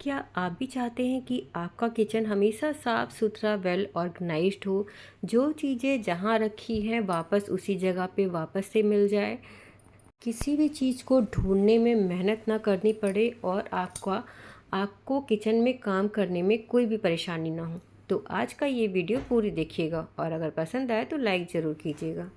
क्या आप भी चाहते हैं कि आपका किचन हमेशा साफ़ सुथरा वेल ऑर्गेनाइज्ड हो? जो चीज़ें जहाँ रखी हैं वापस उसी जगह पे वापस से मिल जाए, किसी भी चीज़ को ढूंढने में मेहनत ना करनी पड़े और आपको किचन में काम करने में कोई भी परेशानी ना हो। तो आज का ये वीडियो पूरी देखिएगा और अगर पसंद आए तो लाइक ज़रूर कीजिएगा।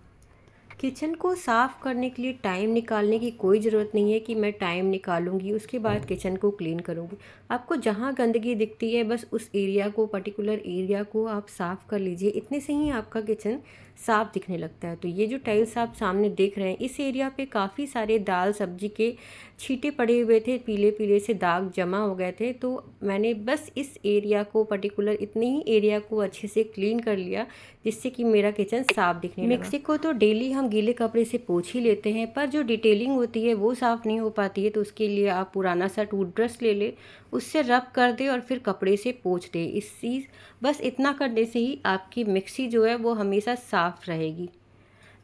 किचन को साफ़ करने के लिए टाइम निकालने की कोई ज़रूरत नहीं है कि मैं टाइम निकालूंगी उसके बाद किचन को क्लीन करूंगी। आपको जहाँ गंदगी दिखती है बस उस एरिया को, पर्टिकुलर एरिया को आप साफ़ कर लीजिए। इतने से ही आपका किचन साफ़ दिखने लगता है। तो ये जो टाइल्स आप सामने देख रहे हैं, इस एरिया पे काफ़ी सारे दाल सब्जी के छींटे पड़े हुए थे, पीले पीले से दाग जमा हो गए थे। तो मैंने बस इस एरिया को, पर्टिकुलर इतने ही एरिया को अच्छे से क्लीन कर लिया जिससे कि मेरा किचन साफ दिखने लगा। मिक्सी को तो डेली हम गीले कपड़े से पोंछ ही लेते हैं, पर जो डिटेलिंग होती है वो साफ़ नहीं हो पाती है। तो उसके लिए आप पुराना सा टूथब्रश ले लें, उससे रब कर दें और फिर कपड़े से पोंछ दें। बस इतना करने से ही आपकी मिक्सी जो है वो हमेशा साफ़ रहेगी।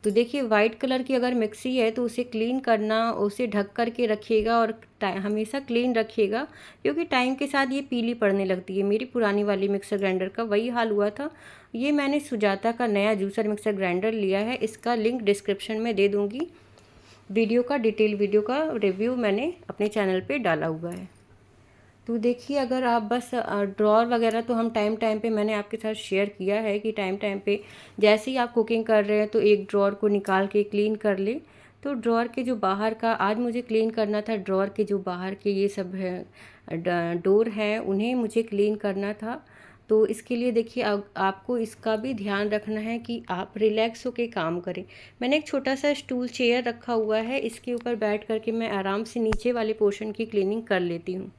तो देखिए, वाइट कलर की अगर मिक्सी है तो उसे क्लीन करना, उसे ढक कर के रखिएगा और हमेशा क्लीन रखिएगा, क्योंकि टाइम के साथ ये पीली पड़ने लगती है। मेरी पुरानी वाली मिक्सर ग्राइंडर का वही हाल हुआ था। ये मैंने सुजाता का नया जूसर मिक्सर ग्राइंडर लिया है, इसका लिंक डिस्क्रिप्शन में दे दूँगी। डिटेल वीडियो का रिव्यू मैंने अपने चैनल पर डाला हुआ है। तो देखिए, अगर आप बस ड्रॉर वगैरह तो हम टाइम टाइम पे, मैंने आपके साथ शेयर किया है कि टाइम टाइम पे जैसे ही आप कुकिंग कर रहे हैं तो एक ड्रॉर को निकाल के क्लीन कर ले। तो ड्रॉर के जो बाहर का आज मुझे क्लीन करना था, ड्रॉर के जो बाहर के ये सब है डोर हैं उन्हें मुझे क्लीन करना था। तो इसके लिए देखिए, आपको इसका भी ध्यान रखना है कि आप रिलैक्स होकर काम करें। मैंने एक छोटा सा स्टूल चेयर रखा हुआ है, इसके ऊपर बैठ करके मैं आराम से नीचे वाले पोर्शन की क्लीनिंग कर लेती हूँ।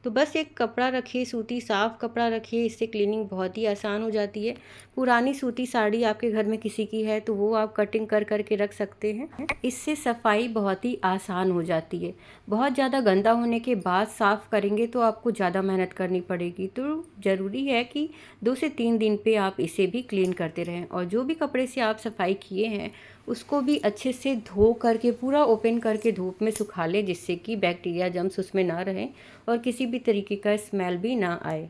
तो बस एक कपड़ा रखिए, सूती साफ़ कपड़ा रखिए, इससे क्लीनिंग बहुत ही आसान हो जाती है। पुरानी सूती साड़ी आपके घर में किसी की है तो वो आप कटिंग कर कर के रख सकते हैं, इससे सफाई बहुत ही आसान हो जाती है। बहुत ज़्यादा गंदा होने के बाद साफ़ करेंगे तो आपको ज़्यादा मेहनत करनी पड़ेगी। तो ज़रूरी है कि 2 से 3 दिन पे आप इसे भी क्लीन करते रहें और जो भी कपड़े से आप सफाई किए हैं उसको भी अच्छे से धो करके, पूरा ओपन करके धूप में सुखा लें, जिससे कि बैक्टीरिया जम्स उसमें ना रहें और किसी भी तरीके का स्मेल भी ना आए।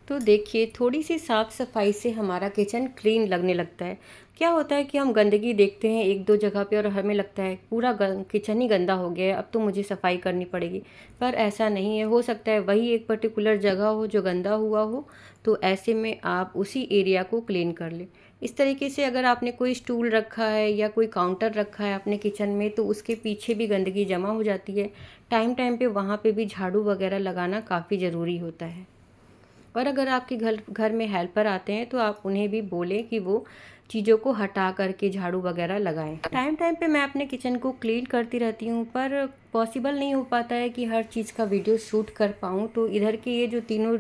तो देखिए, थोड़ी सी साफ़ सफाई से हमारा किचन क्लीन लगने लगता है। क्या होता है कि हम गंदगी देखते हैं एक दो जगह पे और हमें लगता है पूरा किचन ही गंदा हो गया है, अब तो मुझे सफाई करनी पड़ेगी। पर ऐसा नहीं है। हो सकता है वही एक पर्टिकुलर जगह हो जो गंदा हुआ हो, तो ऐसे में आप उसी एरिया को क्लीन कर लें। इस तरीके से अगर आपने कोई स्टूल रखा है या कोई काउंटर रखा है अपने किचन में तो उसके पीछे भी गंदगी जमा हो जाती है। टाइम टाइम पे वहाँ पे भी झाड़ू वगैरह लगाना काफ़ी ज़रूरी होता है। और अगर आपके घर घर में हेल्पर आते हैं तो आप उन्हें भी बोलें कि वो चीज़ों को हटा करके झाड़ू वगैरह लगाएं। टाइम टाइम पे मैं अपने किचन को क्लीन करती रहती हूँ, पर पॉसिबल नहीं हो पाता है कि हर चीज़ का वीडियो शूट कर पाऊँ। तो इधर के ये जो तीनों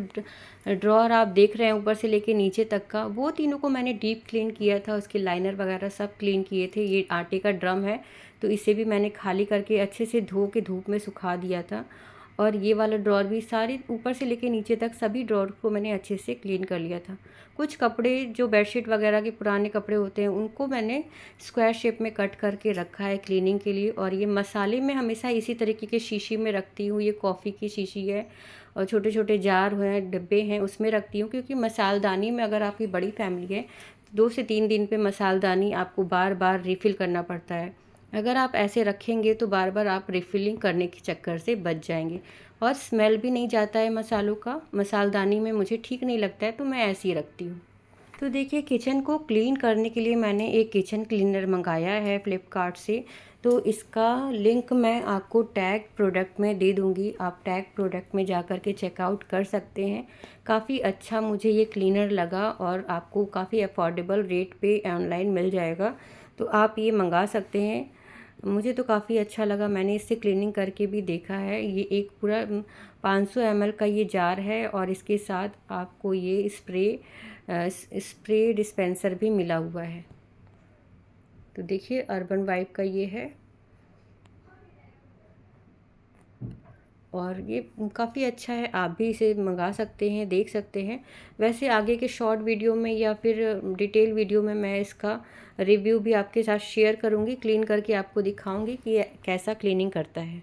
ड्रॉर आप देख रहे हैं ऊपर से लेके नीचे तक का, वो तीनों को मैंने डीप क्लीन किया था, उसके लाइनर वगैरह सब क्लीन किए थे। ये आटे का ड्रम है तो इसे भी मैंने खाली करके अच्छे से धो के धूप में सुखा दिया था। और ये वाला ड्रॉर भी, सारे ऊपर से लेके नीचे तक सभी ड्रॉर को मैंने अच्छे से क्लीन कर लिया था। कुछ कपड़े जो बेडशीट वगैरह के पुराने कपड़े होते हैं उनको मैंने स्क्वायर शेप में कट करके रखा है क्लीनिंग के लिए। और ये मसाले मैं हमेशा इसी तरीके के शीशी में रखती हूँ। ये कॉफ़ी की शीशी है और छोटे छोटे जार हैं, डिब्बे हैं, उसमें रखती हूँ, क्योंकि मसालदानी में अगर आपकी बड़ी फैमिली है 2 से 3 दिन पे मसालदानी आपको बार बार रिफ़िल करना पड़ता है। अगर आप ऐसे रखेंगे तो बार बार आप रिफ़िलिंग करने के चक्कर से बच जाएंगे और स्मेल भी नहीं जाता है मसालों का। मसालदानी में मुझे ठीक नहीं लगता है तो मैं ऐसे ही रखती हूँ। तो देखिए, किचन को क्लीन करने के लिए मैंने एक किचन क्लीनर मंगाया है फ्लिपकार्ट से। तो इसका लिंक मैं आपको टैग प्रोडक्ट में दे दूँगी, आप टैग प्रोडक्ट में जा कर के चेकआउट कर सकते हैं। काफ़ी अच्छा मुझे ये क्लीनर लगा और आपको काफ़ी अफोर्डेबल रेट पे ऑनलाइन मिल जाएगा, तो आप ये मंगा सकते हैं। मुझे तो काफ़ी अच्छा लगा, मैंने इससे क्लीनिंग करके भी देखा है। ये एक पूरा 500 ml का ये जार है और इसके साथ आपको ये स्प्रे डिस्पेंसर भी मिला हुआ है। तो देखिए, अर्बन वाइब का ये है और ये काफ़ी अच्छा है, आप भी इसे मंगा सकते हैं, देख सकते हैं। वैसे आगे के शॉर्ट वीडियो में या फिर डिटेल वीडियो में मैं इसका रिव्यू भी आपके साथ शेयर करूंगी, क्लीन करके आपको दिखाऊंगी कि ये कैसा क्लीनिंग करता है।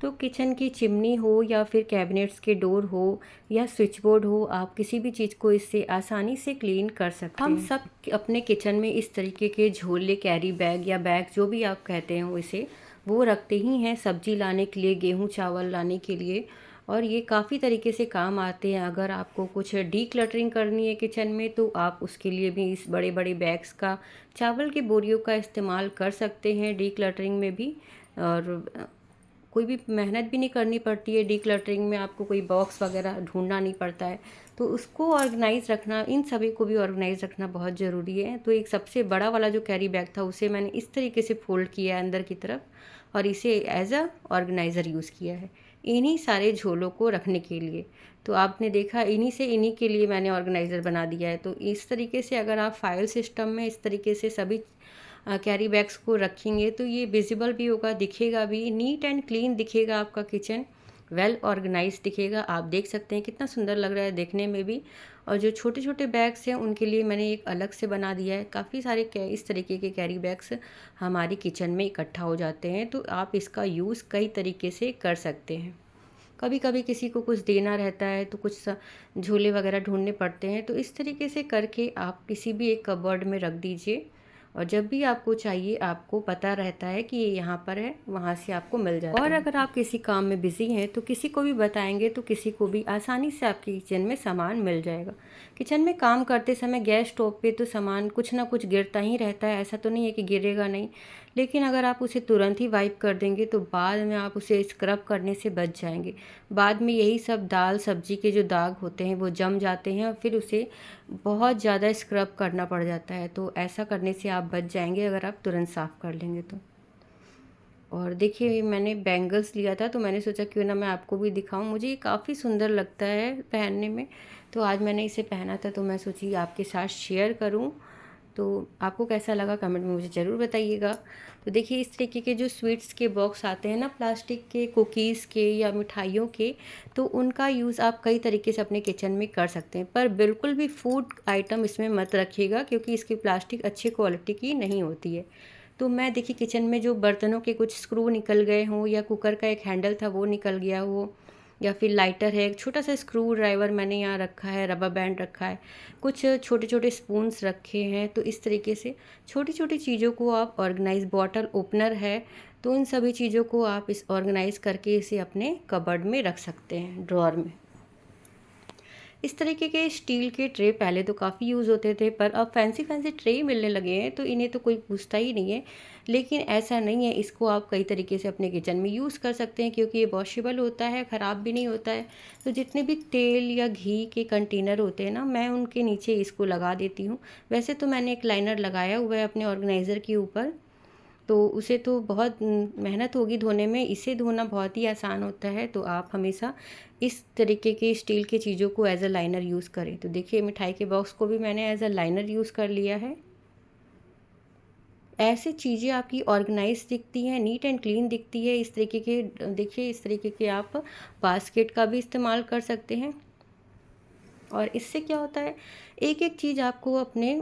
तो किचन की चिमनी हो या फिर कैबिनेट्स के डोर हो या स्विच बोर्ड हो, आप किसी भी चीज़ को इससे आसानी से क्लीन कर सकते हैं। हम सब अपने किचन में इस तरीके के झोले, कैरी बैग या बैग जो भी आप कहते हैं इसे, वो रखते ही हैं सब्जी लाने के लिए, गेहूँ चावल लाने के लिए, और ये काफ़ी तरीके से काम आते हैं। अगर आपको कुछ डी क्लटरिंग करनी है किचन में तो आप उसके लिए भी इस बड़े बड़े बैग्स का, चावल की बोरियों का इस्तेमाल कर सकते हैं डी क्लटरिंग में भी। और कोई भी मेहनत भी नहीं करनी पड़ती है डी क्लटरिंग में, आपको कोई बॉक्स वगैरह ढूंढना नहीं पड़ता है। तो उसको ऑर्गेनाइज़ रखना, इन सभी को भी ऑर्गेनाइज़ रखना बहुत ज़रूरी है। तो एक सबसे बड़ा वाला जो कैरी बैग था उसे मैंने इस तरीके से फ़ोल्ड किया है अंदर की तरफ और इसे एज अ ऑर्गेनाइज़र यूज़ किया है इन्हीं सारे झोलों को रखने के लिए। तो आपने देखा इन्हीं के लिए मैंने ऑर्गेनाइज़र बना दिया है। तो इस तरीके से अगर आप फाइल सिस्टम में इस तरीके से सभी कैरी बैग्स को रखेंगे तो ये विजिबल भी होगा, दिखेगा भी, नीट एंड क्लीन दिखेगा आपका किचन, वेल ऑर्गेनाइज दिखेगा। आप देख सकते हैं कितना सुंदर लग रहा है देखने में भी। और जो छोटे छोटे बैग्स हैं उनके लिए मैंने एक अलग से बना दिया है। काफ़ी सारे इस तरीके के कैरी बैग्स हमारी किचन में इकट्ठा हो जाते हैं, तो आप इसका यूज़ कई तरीके से कर सकते हैं। कभी कभी किसी को कुछ देना रहता है तो कुछ झोले वगैरह ढूंढने पड़ते हैं, तो इस तरीके से करके आप किसी भी एक कबर्ड में रख दीजिए और जब भी आपको चाहिए आपको पता रहता है कि ये यहाँ पर है, वहाँ से आपको मिल जाता है। और अगर आप किसी काम में बिज़ी हैं तो किसी को भी बताएंगे तो किसी को भी आसानी से आपके किचन में सामान मिल जाएगा। किचन में काम करते समय गैस स्टोव पे तो सामान कुछ ना कुछ गिरता ही रहता है, ऐसा तो नहीं है कि गिरेगा नहीं, लेकिन अगर आप उसे तुरंत ही वाइप कर देंगे तो बाद में आप उसे स्क्रब करने से बच जाएंगे। बाद में यही सब दाल सब्जी के जो दाग होते हैं वो जम जाते हैं और फिर उसे बहुत ज़्यादा स्क्रब करना पड़ जाता है। तो ऐसा करने से आप बच जाएंगे अगर आप तुरंत साफ़ कर लेंगे तो। और देखिए मैंने बैंगल्स लिया था तो मैंने सोचा क्यों ना मैं आपको भी दिखाऊं, मुझे ये काफ़ी सुंदर लगता है पहनने में, तो आज मैंने इसे पहना था तो मैं सोची आपके साथ शेयर करूं। तो आपको कैसा लगा कमेंट में मुझे ज़रूर बताइएगा। तो देखिए इस तरीके के जो स्वीट्स के बॉक्स आते हैं ना प्लास्टिक के, कुकीज़ के या मिठाइयों के, तो उनका यूज़ आप कई तरीके से अपने किचन में कर सकते हैं, पर बिल्कुल भी फूड आइटम इसमें मत रखिएगा क्योंकि इसकी प्लास्टिक अच्छी क्वालिटी की नहीं होती है। तो मैं देखिए किचन में जो बर्तनों के कुछ स्क्रू निकल गए हों या कुकर का एक हैंडल था वो निकल गया हो, या फिर लाइटर है, एक छोटा सा स्क्रू ड्राइवर मैंने यहाँ रखा है, रबर बैंड रखा है, कुछ छोटे छोटे स्पून्स रखे हैं। तो इस तरीके से छोटी छोटी चीज़ों को आप ऑर्गेनाइज, बॉटल ओपनर है, तो इन सभी चीज़ों को आप इस ऑर्गेनाइज करके इसे अपने कबर्ड में रख सकते हैं, ड्रॉअर में। इस तरीके के स्टील के ट्रे पहले तो काफ़ी यूज़ होते थे, पर अब फैंसी फैंसी ट्रे मिलने लगे हैं तो इन्हें तो कोई पूछता ही नहीं है। लेकिन ऐसा नहीं है, इसको आप कई तरीके से अपने किचन में यूज़ कर सकते हैं क्योंकि ये वॉशेबल होता है, ख़राब भी नहीं होता है। तो जितने भी तेल या घी के कंटेनर होते हैं ना, मैं उनके नीचे इसको लगा देती हूँ। वैसे तो मैंने एक लाइनर लगाया हुआ है अपने ऑर्गेनाइज़र के ऊपर, तो उसे तो बहुत मेहनत होगी धोने में, इसे धोना बहुत ही आसान होता है। तो आप हमेशा इस तरीके के स्टील की चीज़ों को एज अ लाइनर यूज़ करें। तो देखिए मिठाई के बॉक्स को भी मैंने एज अ लाइनर यूज़ कर लिया है। ऐसी चीज़ें आपकी ऑर्गेनाइज दिखती हैं, नीट एंड क्लीन दिखती है। इस तरीके के देखिए, इस तरीके के आप बास्केट का भी इस्तेमाल कर सकते हैं। और इससे क्या होता है, एक एक चीज़ आपको अपने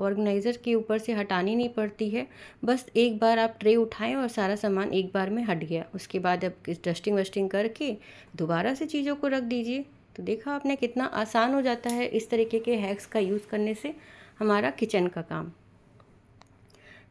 ऑर्गेनाइज़र के ऊपर से हटानी नहीं पड़ती है। बस एक बार आप ट्रे उठाएं और सारा सामान एक बार में हट गया, उसके बाद अब डस्टिंग वस्टिंग करके दोबारा से चीज़ों को रख दीजिए। तो देखा आपने कितना आसान हो जाता है इस तरीके के हैक्स का यूज़ करने से हमारा किचन का काम।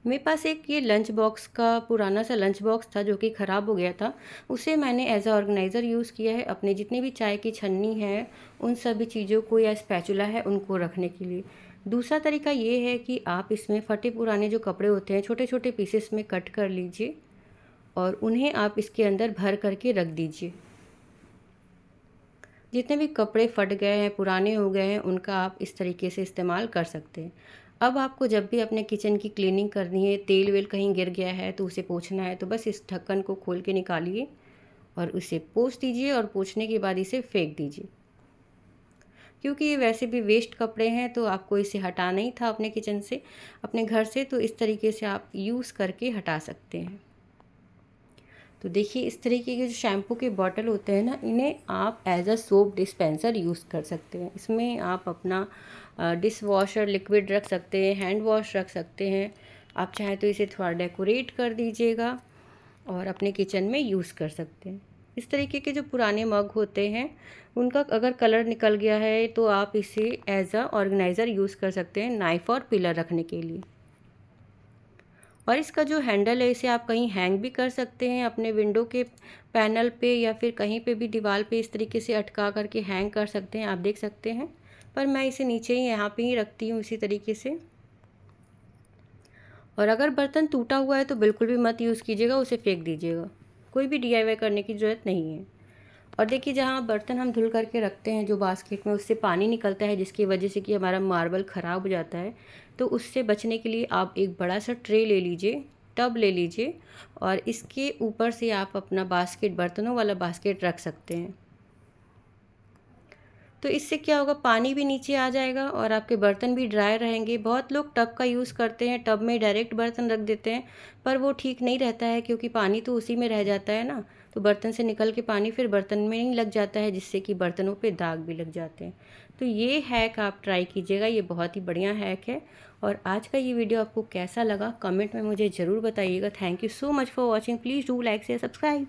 मेरे पास एक ये लंच बॉक्स का पुराना सा लंच बॉक्स था जो कि ख़राब हो गया था, उसे मैंने एज अ ऑर्गेनाइज़र यूज़ किया है अपने जितने भी चाय की छन्नी है उन सभी चीज़ों को, या स्पैचुला है उनको रखने के लिए। दूसरा तरीका ये है कि आप इसमें फटे पुराने जो कपड़े होते हैं छोटे छोटे पीसेस में कट कर लीजिए और उन्हें आप इसके अंदर भर करके रख दीजिए। जितने भी कपड़े फट गए हैं, पुराने हो गए हैं, उनका आप इस तरीके से इस्तेमाल कर सकते हैं। अब आपको जब भी अपने किचन की क्लीनिंग करनी है, तेल वेल कहीं गिर गया है तो उसे पोंछना है, तो बस इस ढक्कन को खोल के निकालिए और उसे पोंछ दीजिए और पोंछने के बाद इसे फेंक दीजिए। क्योंकि ये वैसे भी वेस्ट कपड़े हैं तो आपको इसे हटाना ही था अपने किचन से, अपने घर से, तो इस तरीके से आप यूज़ करके हटा सकते हैं। तो देखिए इस तरीके के जो शैम्पू के बॉटल होते हैं ना, इन्हें आप as a soap dispenser use कर सकते हैं। इसमें आप अपना डिश वॉशर लिक्विड रख सकते हैं, हैंड वॉश रख सकते हैं। आप चाहें तो इसे थोड़ा डेकोरेट कर दीजिएगा और अपने किचन में यूज़ कर सकते हैं। इस तरीके के जो पुराने मग होते हैं उनका अगर कलर निकल गया है तो आप इसे एज अ ऑर्गेनाइज़र यूज़ कर सकते हैं नाइफ़ और पिलर रखने के लिए। और इसका जो हैंडल है इसे आप कहीं हैंग भी कर सकते हैं अपने विंडो के पैनल पे या फिर कहीं पे भी दीवार पे इस तरीके से अटका करके हैंग कर सकते हैं, आप देख सकते हैं। पर मैं इसे नीचे ही यहाँ पे ही रखती हूँ इसी तरीके से। और अगर बर्तन टूटा हुआ है तो बिल्कुल भी मत यूज़ कीजिएगा, उसे फेंक दीजिएगा। कोई भी डीआईवाई करने की ज़रूरत नहीं है। और देखिए जहाँ बर्तन हम धुल करके रखते हैं जो बास्केट में, उससे पानी निकलता है जिसकी वजह से कि हमारा मार्बल ख़राब हो जाता है। तो उससे बचने के लिए आप एक बड़ा सा ट्रे ले लीजिए, टब ले लीजिए और इसके ऊपर से आप अपना बास्केट, बर्तनों वाला बास्केट रख सकते हैं। तो इससे क्या होगा, पानी भी नीचे आ जाएगा और आपके बर्तन भी ड्राई रहेंगे। बहुत लोग टब का यूज़ करते हैं, टब में डायरेक्ट बर्तन रख देते हैं, पर वो ठीक नहीं रहता है क्योंकि पानी तो उसी में रह जाता है ना। तो बर्तन से निकल के पानी फिर बर्तन में ही लग जाता है जिससे कि बर्तनों पे दाग भी लग जाते हैं। तो ये हैक आप ट्राई कीजिएगा, ये बहुत ही बढ़िया हैक है। और आज का ये वीडियो आपको कैसा लगा कमेंट में मुझे ज़रूर बताइएगा। Thank you so much for watching. Please do like share subscribe.